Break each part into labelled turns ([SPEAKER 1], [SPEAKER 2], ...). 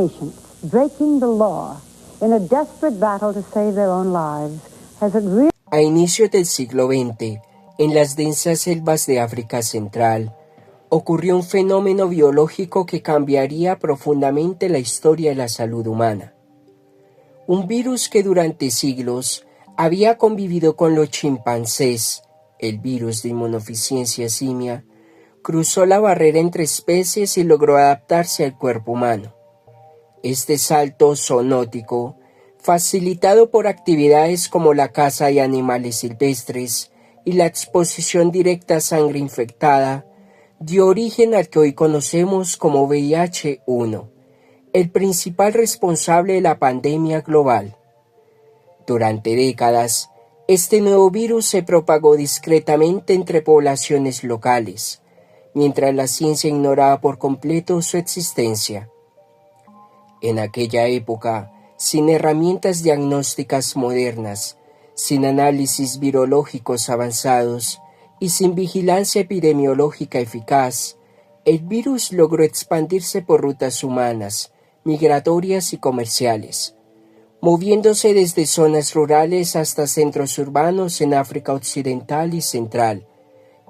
[SPEAKER 1] patients breaking the law in a desperate battle to save their own lives, has it really...
[SPEAKER 2] A inicios del siglo XX, en las densas selvas de África Central, ocurrió un fenómeno biológico que cambiaría profundamente la historia de la salud humana. Un virus que durante siglos había convivido con los chimpancés, el virus de inmunodeficiencia simia, cruzó la barrera entre especies y logró adaptarse al cuerpo humano. Este salto zoonótico, facilitado por actividades como la caza de animales silvestres y la exposición directa a sangre infectada, dio origen al que hoy conocemos como VIH-1, el principal responsable de la pandemia global. Durante décadas, este nuevo virus se propagó discretamente entre poblaciones locales, mientras la ciencia ignoraba por completo su existencia. En aquella época, sin herramientas diagnósticas modernas, sin análisis virológicos avanzados y sin vigilancia epidemiológica eficaz, el virus logró expandirse por rutas humanas, migratorias y comerciales, moviéndose desde zonas rurales hasta centros urbanos en África Occidental y Central,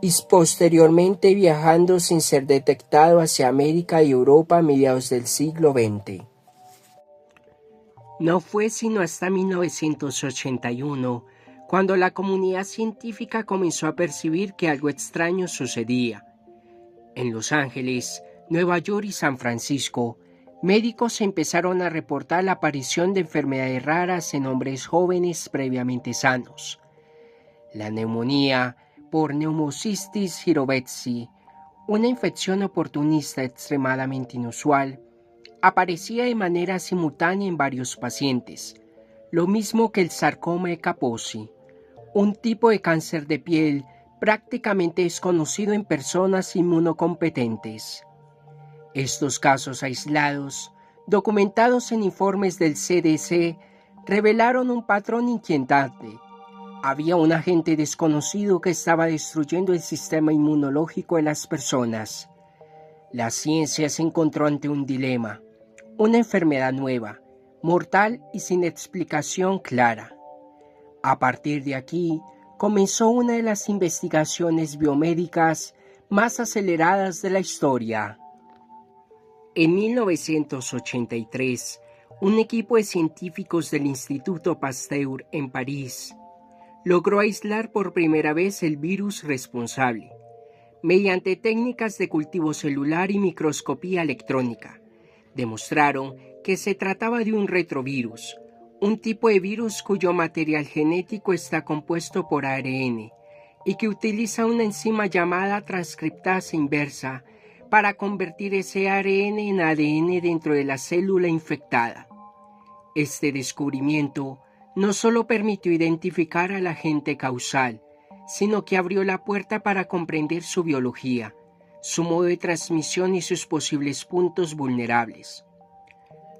[SPEAKER 2] y posteriormente viajando sin ser detectado hacia América y Europa a mediados del siglo XX. No fue sino hasta 1981 cuando la comunidad científica comenzó a percibir que algo extraño sucedía. En Los Ángeles, Nueva York y San Francisco, médicos empezaron a reportar la aparición de enfermedades raras en hombres jóvenes previamente sanos. La neumonía por Pneumocystis jirovecii, una infección oportunista extremadamente inusual, aparecía de manera simultánea en varios pacientes, lo mismo que el sarcoma de Kaposi, un tipo de cáncer de piel prácticamente desconocido en personas inmunocompetentes. Estos casos aislados, documentados en informes del CDC, revelaron un patrón inquietante. Había un agente desconocido que estaba destruyendo el sistema inmunológico de las personas. La ciencia se encontró ante un dilema. Una enfermedad nueva, mortal y sin explicación clara. A partir de aquí, comenzó una de las investigaciones biomédicas más aceleradas de la historia. En 1983, un equipo de científicos del Instituto Pasteur en París logró aislar por primera vez el virus responsable, mediante técnicas de cultivo celular y microscopía electrónica. Demostraron que se trataba de un retrovirus, un tipo de virus cuyo material genético está compuesto por ARN y que utiliza una enzima llamada transcriptasa inversa para convertir ese ARN en ADN dentro de la célula infectada. Este descubrimiento no solo permitió identificar al agente causal, sino que abrió la puerta para comprender su biología, su modo de transmisión y sus posibles puntos vulnerables.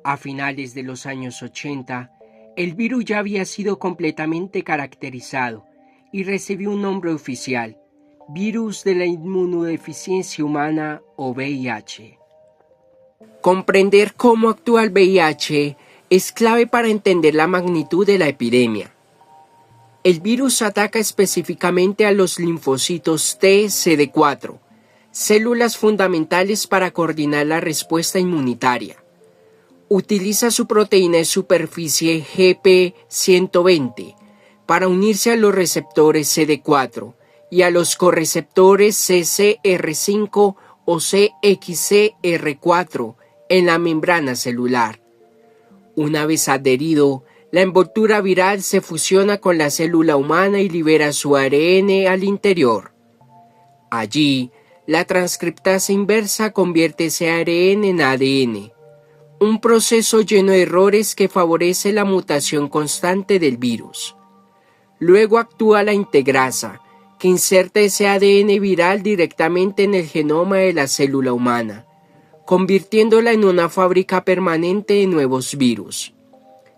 [SPEAKER 2] A finales de los años 80, el virus ya había sido completamente caracterizado y recibió un nombre oficial: Virus de la Inmunodeficiencia Humana o VIH. Comprender cómo actúa el VIH es clave para entender la magnitud de la epidemia. El virus ataca específicamente a los linfocitos T CD4, células fundamentales para coordinar la respuesta inmunitaria. Utiliza su proteína de superficie GP120 para unirse a los receptores CD4 y a los correceptores CCR5 o CXCR4 en la membrana celular. Una vez adherido, la envoltura viral se fusiona con la célula humana y libera su ARN al interior. Allí, la transcriptasa inversa convierte ese ARN en ADN, un proceso lleno de errores que favorece la mutación constante del virus. Luego actúa la integrasa, que inserta ese ADN viral directamente en el genoma de la célula humana, convirtiéndola en una fábrica permanente de nuevos virus.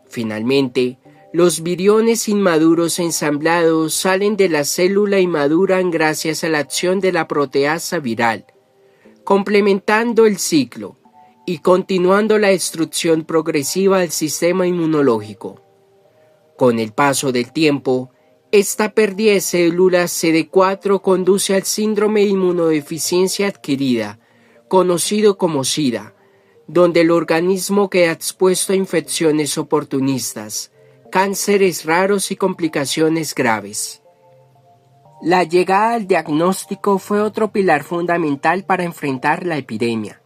[SPEAKER 2] Finalmente, los viriones inmaduros ensamblados salen de la célula y maduran gracias a la acción de la proteasa viral, complementando el ciclo y continuando la destrucción progresiva del sistema inmunológico. Con el paso del tiempo, esta pérdida de células CD4 conduce al síndrome de inmunodeficiencia adquirida, conocido como SIDA, donde el organismo queda expuesto a infecciones oportunistas, cánceres raros y complicaciones graves. La llegada al diagnóstico fue otro pilar fundamental para enfrentar la epidemia.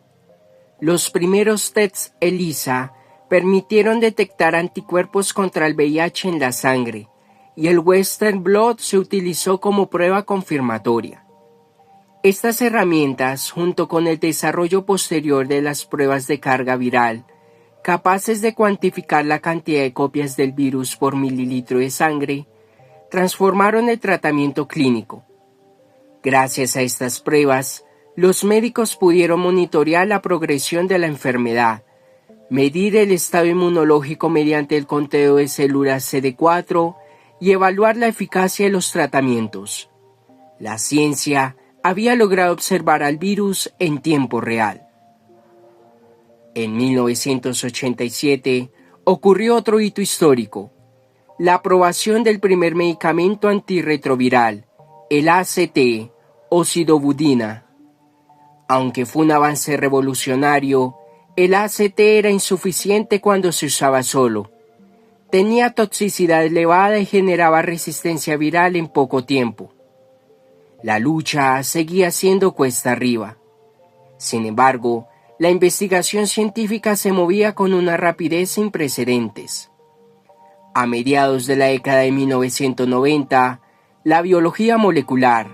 [SPEAKER 2] Los primeros tests ELISA permitieron detectar anticuerpos contra el VIH en la sangre, y el Western Blot se utilizó como prueba confirmatoria. Estas herramientas, junto con el desarrollo posterior de las pruebas de carga viral, capaces de cuantificar la cantidad de copias del virus por mililitro de sangre, transformaron el tratamiento clínico. Gracias a estas pruebas, los médicos pudieron monitorear la progresión de la enfermedad, medir el estado inmunológico mediante el conteo de células CD4 y evaluar la eficacia de los tratamientos. La ciencia había logrado observar al virus en tiempo real. En 1987 ocurrió otro hito histórico, la aprobación del primer medicamento antirretroviral, el ACT o sidobudina. Aunque fue un avance revolucionario, el ACT era insuficiente cuando se usaba solo. Tenía toxicidad elevada y generaba resistencia viral en poco tiempo. La lucha seguía siendo cuesta arriba. Sin embargo, la investigación científica se movía con una rapidez sin precedentes. A mediados de la década de 1990, la biología molecular,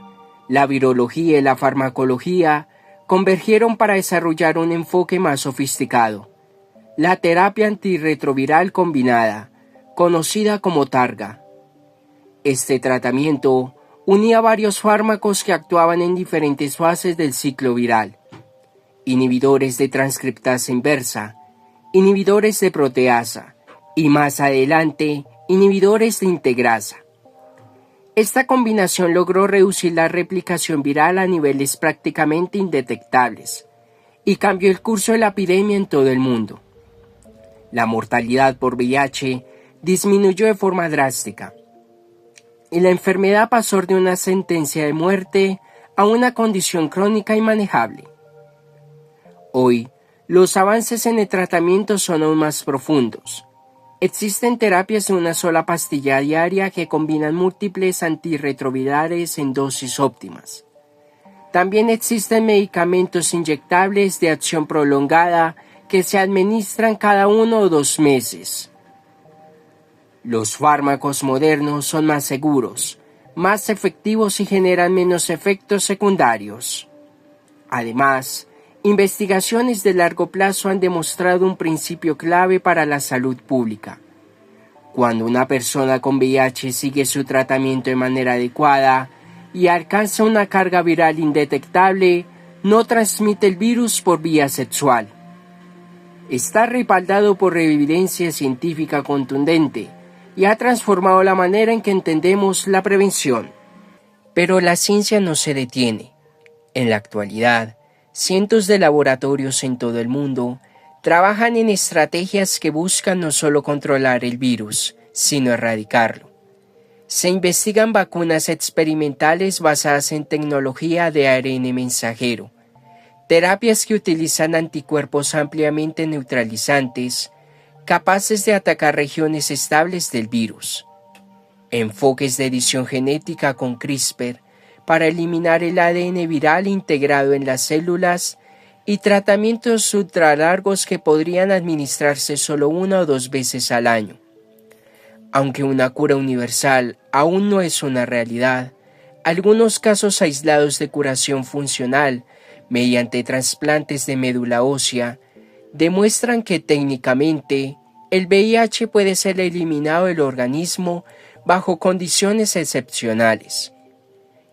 [SPEAKER 2] la virología y la farmacología convergieron para desarrollar un enfoque más sofisticado, la terapia antirretroviral combinada, conocida como TARGA. Este tratamiento unía varios fármacos que actuaban en diferentes fases del ciclo viral: inhibidores de transcriptasa inversa, inhibidores de proteasa y más adelante inhibidores de integrasa. Esta combinación logró reducir la replicación viral a niveles prácticamente indetectables y cambió el curso de la epidemia en todo el mundo. La mortalidad por VIH disminuyó de forma drástica y la enfermedad pasó de una sentencia de muerte a una condición crónica y manejable. Hoy, los avances en el tratamiento son aún más profundos. Existen terapias de una sola pastilla diaria que combinan múltiples antirretrovirales en dosis óptimas. También existen medicamentos inyectables de acción prolongada que se administran cada 1 o 2 meses. Los fármacos modernos son más seguros, más efectivos y generan menos efectos secundarios. Además, investigaciones de largo plazo han demostrado un principio clave para la salud pública. Cuando una persona con VIH sigue su tratamiento de manera adecuada y alcanza una carga viral indetectable, no transmite el virus por vía sexual. Está respaldado por evidencia científica contundente y ha transformado la manera en que entendemos la prevención. Pero la ciencia no se detiene. En la actualidad, cientos de laboratorios en todo el mundo trabajan en estrategias que buscan no solo controlar el virus, sino erradicarlo. Se investigan vacunas experimentales basadas en tecnología de ARN mensajero, terapias que utilizan anticuerpos ampliamente neutralizantes, capaces de atacar regiones estables del virus, enfoques de edición genética con CRISPR, para eliminar el ADN viral integrado en las células y tratamientos ultralargos que podrían administrarse solo 1 o 2 veces al año. Aunque una cura universal aún no es una realidad, algunos casos aislados de curación funcional mediante trasplantes de médula ósea demuestran que técnicamente el VIH puede ser eliminado del organismo bajo condiciones excepcionales.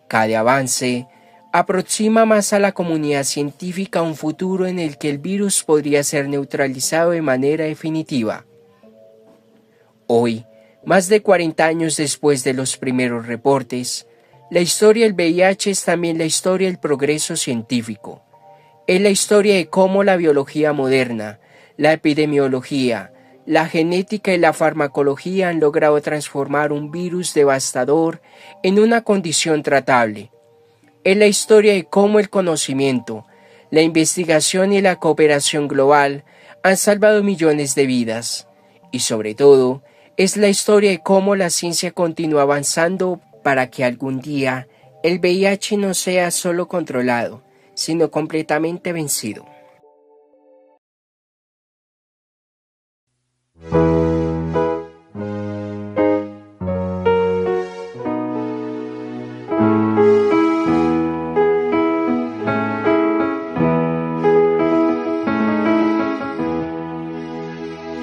[SPEAKER 2] Cada avance aproxima más a la comunidad científica a un futuro en el que el virus podría ser neutralizado de manera definitiva. Hoy, más de 40 años después de los primeros reportes, la historia del VIH es también la historia del progreso científico, Es la historia de cómo la biología moderna, la epidemiología, la genética y la farmacología han logrado transformar un virus devastador en una condición tratable. Es la historia de cómo el conocimiento, la investigación y la cooperación global han salvado millones de vidas. Y sobre todo, es la historia de cómo la ciencia continúa avanzando para que algún día el VIH no sea solo controlado, sino completamente vencido.